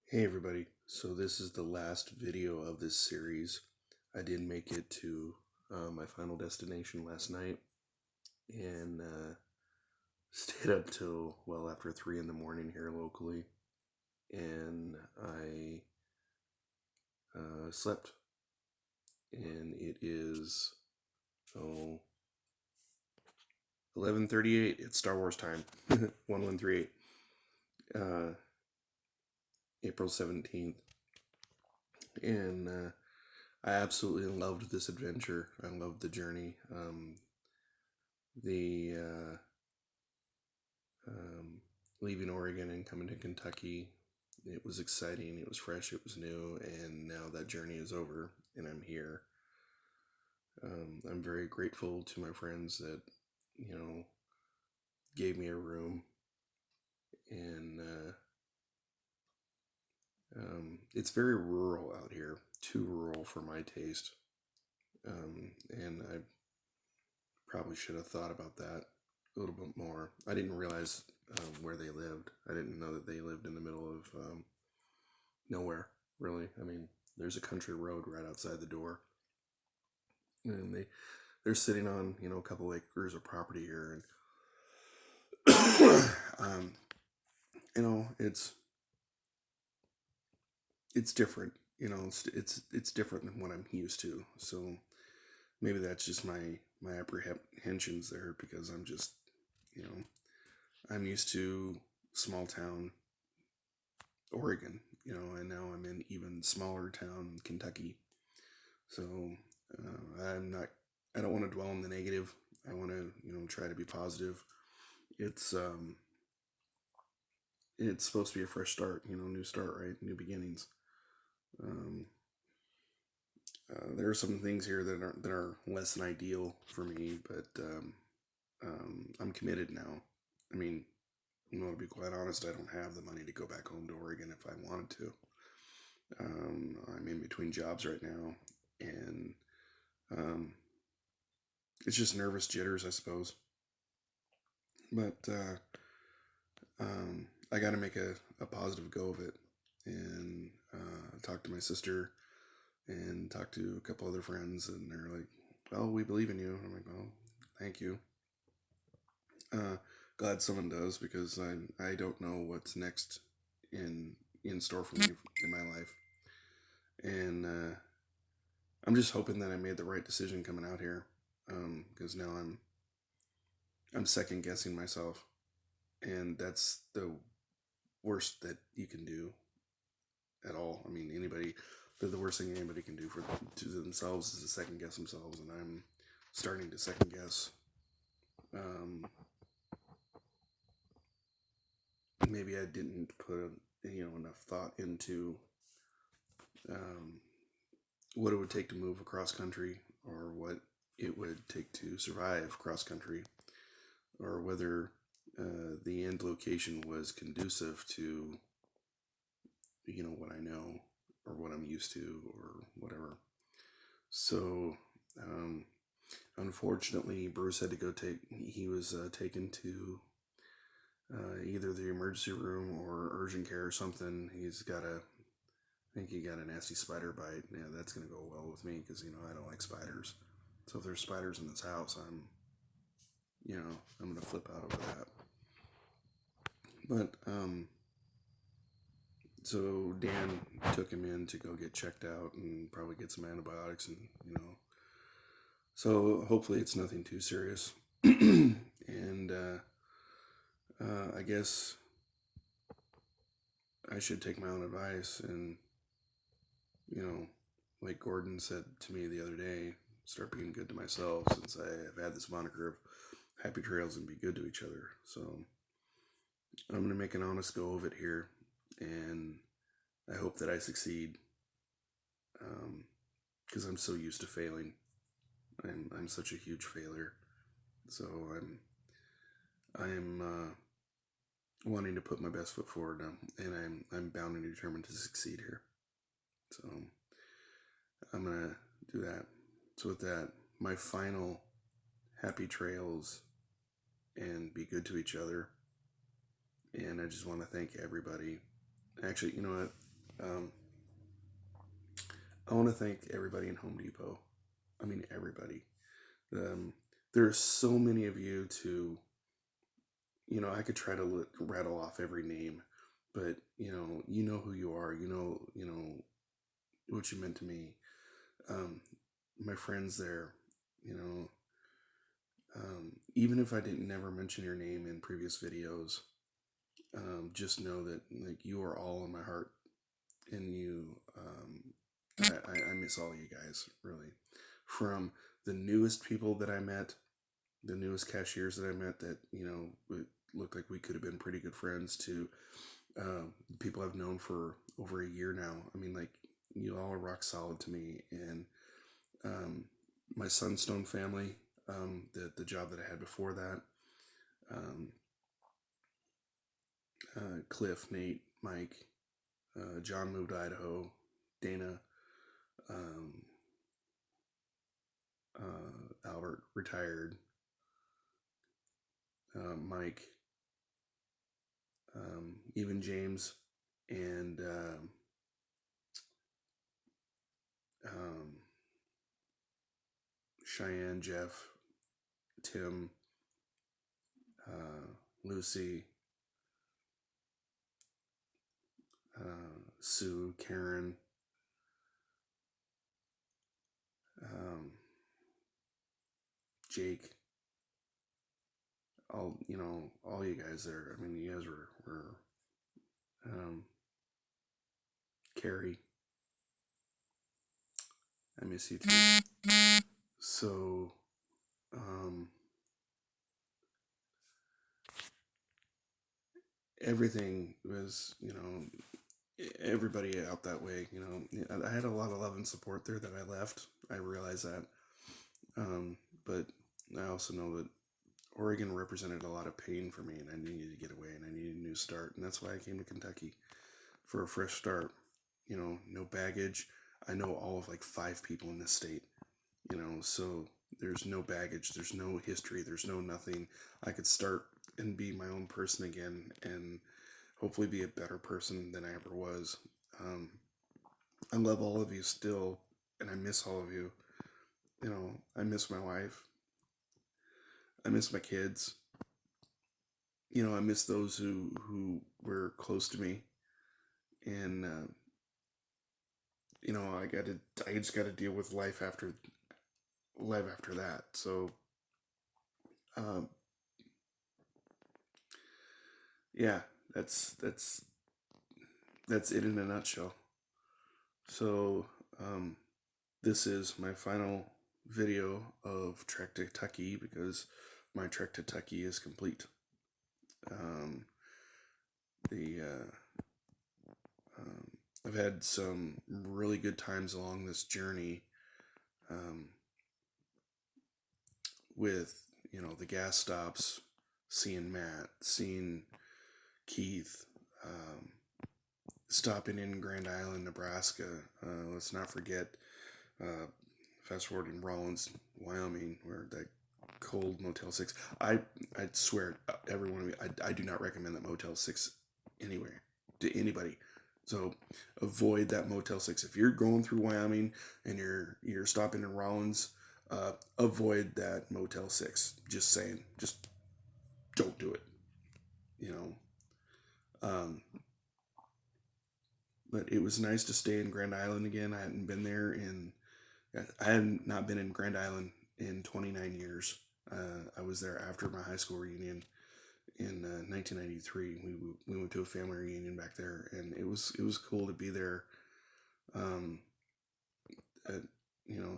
Hey everybody, so this is the last video of this series. I did make it to my final destination last night and stayed up till well after 3 in the morning here locally, and I slept, and it is 11:38. It's Star Wars time. 1138, April 17th, and I absolutely loved this adventure. I loved the journey. The Leaving Oregon and coming to Kentucky, it was exciting. It was fresh. It was new, and now that journey is over, and I'm here. I'm very grateful to my friends that gave me a room, and it's very rural out here. Too rural for my taste, and I probably should have thought about that a little bit more. I didn't realize where they lived. I didn't know that they lived in the middle of nowhere, really. I mean, there's a country road right outside the door, and they're sitting on a couple acres of property here, and it's different. It's different than what I'm used to. So maybe that's just my apprehensions there, because I'm just you know I'm used to small town Oregon, and now I'm in even smaller town Kentucky. So I don't want to dwell on the negative. I want to try to be positive. It's it's supposed to be a fresh start, new start, right? New beginnings. Um, there are some things here that are less than ideal for me, but I'm committed now. I mean, to be quite honest, I don't have the money to go back home to Oregon if I wanted to. I'm in between jobs right now, and um, it's just nervous jitters, I suppose. But I got to make a positive go of it, and talk to my sister and talk to a couple other friends, and they're like, "Well, we believe in you." And I'm like, "Well, thank you." Uh, Glad someone does, because I don't know what's next in in store for me in my life, and I'm just hoping that I made the right decision coming out here, because now I'm second guessing myself, and that's the worst that you can do at all. I mean, the worst thing anybody can do to themselves is to second guess themselves, and I'm starting to second guess. Um, Maybe I didn't put enough thought into um, what it would take to move across country, or what it would take to survive cross country, or whether the end location was conducive to what I know, or what I'm used to, or whatever. So um, unfortunately, Bruce had to go take. He was taken to either the emergency room or urgent care or something. I think he got a nasty spider bite. Yeah, that's gonna go well with me, because I don't like spiders. So if there's spiders in this house, I'm gonna flip out over that. But so Dan took him in to go get checked out and probably get some antibiotics, and so hopefully it's nothing too serious. And I guess I should take my own advice, and you know, like Gordon said to me the other day, start being good to myself, since I have had this moniker of happy trails and be good to each other. So I'm gonna make an honest go of it here, and I hope that I succeed, because I'm so used to failing. I'm such a huge failure, so I'm wanting to put my best foot forward now, and I'm bound and determined to succeed here. So I'm gonna do that. So with that, my final happy trails, and be good to each other. And I just want to thank everybody. Actually, you know what? Um, I want to thank everybody in Home Depot. I mean, everybody. Um, there are so many of you to, I could try to rattle off every name, but you know who you are. You know what you meant to me. Um, my friends there, you know, even if I didn't never mention your name in previous videos, just know that like you are all in my heart, and I miss all you guys really. From the newest people that I met, the newest cashiers that I met that it looked like we could have been pretty good friends, to people I've known for over a year now. I mean, like, you all are rock solid to me, and um, my Sunstone family, the job that I had before that, um, Cliff, Nate, Mike, John moved to Idaho, Dana, um, Albert retired, Mike, even James, and um, Cheyenne, Jeff, Tim, Lucy, Sue, Karen, um, Jake, all you guys there. I mean, you guys were Carrie. I miss you too. So, um, everything was, everybody out that way. I had a lot of love and support there that I left. I realize that, but I also know that Oregon represented a lot of pain for me, and I needed to get away, and I needed a new start, and that's why I came to Kentucky for a fresh start. No baggage. I know all of like 5 people in this state. So there's no baggage, there's no history, there's no nothing. I could start and be my own person again, and hopefully be a better person than I ever was. Um, I love all of you still, and I miss all of you. I miss my wife. I miss my kids. I miss those who were close to me, and I just got to deal with life after that. So, um, yeah, that's it in a nutshell. So, this is my final video of Trek to Tucky, because my trek to Tucky is complete. Um, the I've had some really good times along this journey, um, with the gas stops, seeing Matt, seeing Keith, stopping in Grand Island, Nebraska. Let's not forget, fast forward in Rollins, Wyoming, where that cold Motel 6. I swear, every one of you, I do not recommend that Motel 6 anywhere to anybody. So avoid that Motel 6. If you're going through Wyoming and you're stopping in Rollins, avoid that Motel 6. Just saying, just don't do it. You know. But it was nice to stay in Grand Island again. I had not been in Grand Island in 29 years. I was there after my high school reunion in 1993. We went to a family reunion back there, and it was cool to be there, um, at,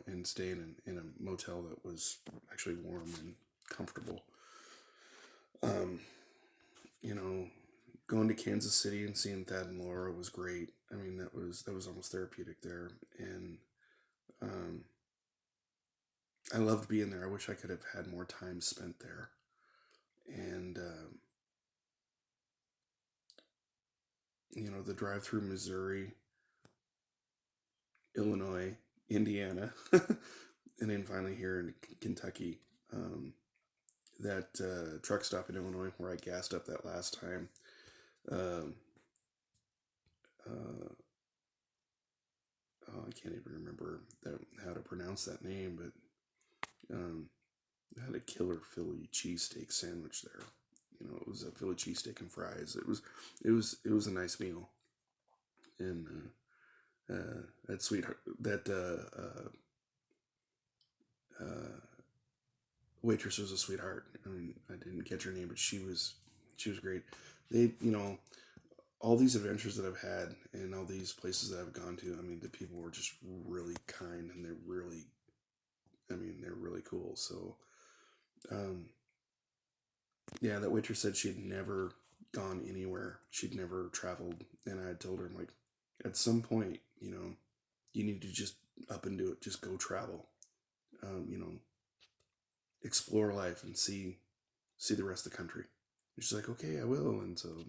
and staying in a motel that was actually warm and comfortable. Um, you know, Going to Kansas City and seeing Thad and Laura was great. I mean, that was almost therapeutic there, and um, I loved being there. I wish I could have had more time spent there. And the drive through Missouri, Illinois, Indiana, and then finally here in Kentucky. That truck stop in Illinois where I gassed up that last time. Um, can't even remember how to pronounce that name, but I had a killer Philly cheesesteak sandwich there. You know, it was a Philly cheesesteak and fries. It was a nice meal, and that sweetheart, that waitress was a sweetheart. I mean, I didn't catch her name, but she was great. They, all these adventures that I've had and all these places that I've gone to, I mean, the people were just really kind, and they're really cool. So, um, yeah, that waitress said she'd never gone anywhere. She'd never traveled. And I had told her, I'm like, at some point, you need to just up and do it. Just go travel. You know, explore life and see the rest of the country. And she's like, okay, I will. And so,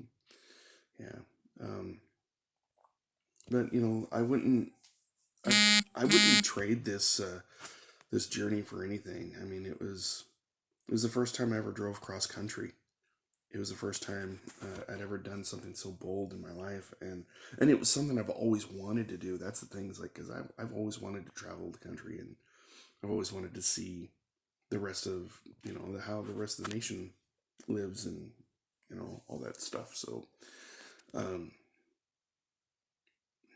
yeah. Um, but I wouldn't trade this journey for anything. I mean, it was the first time I ever drove cross country. It was the first time I'd ever done something so bold in my life, and it was something I've always wanted to do. That's the thing, is like, because I've always wanted to travel the country, and I've always wanted to see the rest of how the rest of the nation lives, and all that stuff. So um,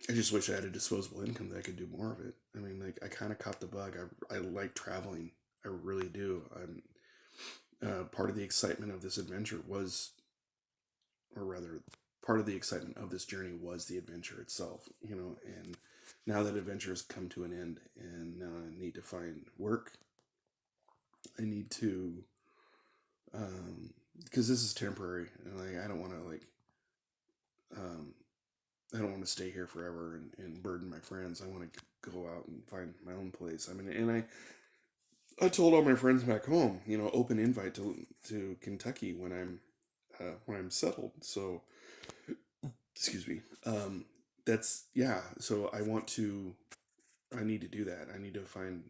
I just wish I had a disposable income that I could do more of it. I mean, like, I kind of caught the bug. I like traveling. I really do. Part of the excitement of this adventure was, or rather, part of the excitement of this journey was the adventure itself. And now that adventure has come to an end, and now I need to find work. I need to, because this is temporary, and like, I don't want to um, I don't want to stay here forever and burden my friends. I want to go out and find my own place. I mean, and I told all my friends back home, open invite to Kentucky when I'm settled. So, excuse me. That's, yeah. So I need to do that. I need to find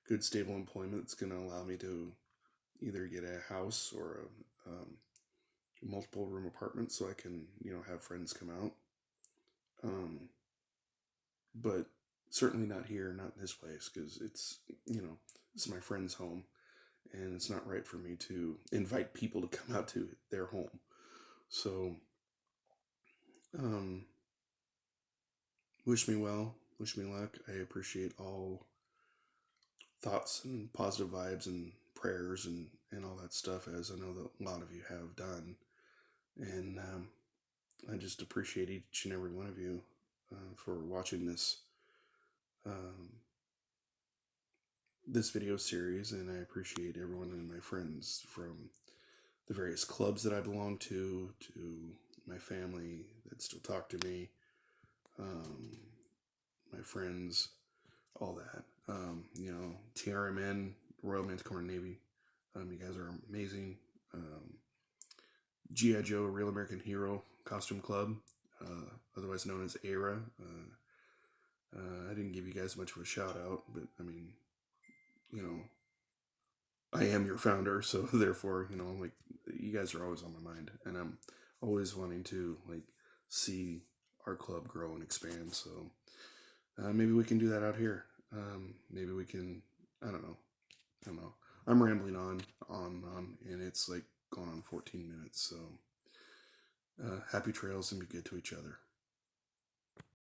good stable employment that's going to allow me to either get a house or a multiple room apartment, so I can have friends come out. Um, but certainly not here, not in this place, because this is my friend's home, and it's not right for me to invite people to come out to their home. So, um, wish me well, wish me luck. I appreciate all thoughts and positive vibes and prayers and all that stuff, as I know that a lot of you have done. And I just appreciate each and every one of you for watching um, this video series, and I appreciate everyone and my friends, from the various clubs that I belong to my family that still talk to me, um, my friends, all that. TRMN, Royal Manticore Navy. You guys are amazing. G.I. Joe, Real American Hero Costume Club, otherwise known as ERA. I didn't give you guys much of a shout out, but I mean, I am your founder, so therefore, like, you guys are always on my mind, and I'm always wanting to, like, see our club grow and expand. So maybe we can do that out here. Maybe we can. I don't know. I don't know. I'm rambling on, and it's like going on 14 minutes. So happy trails, and be good to each other.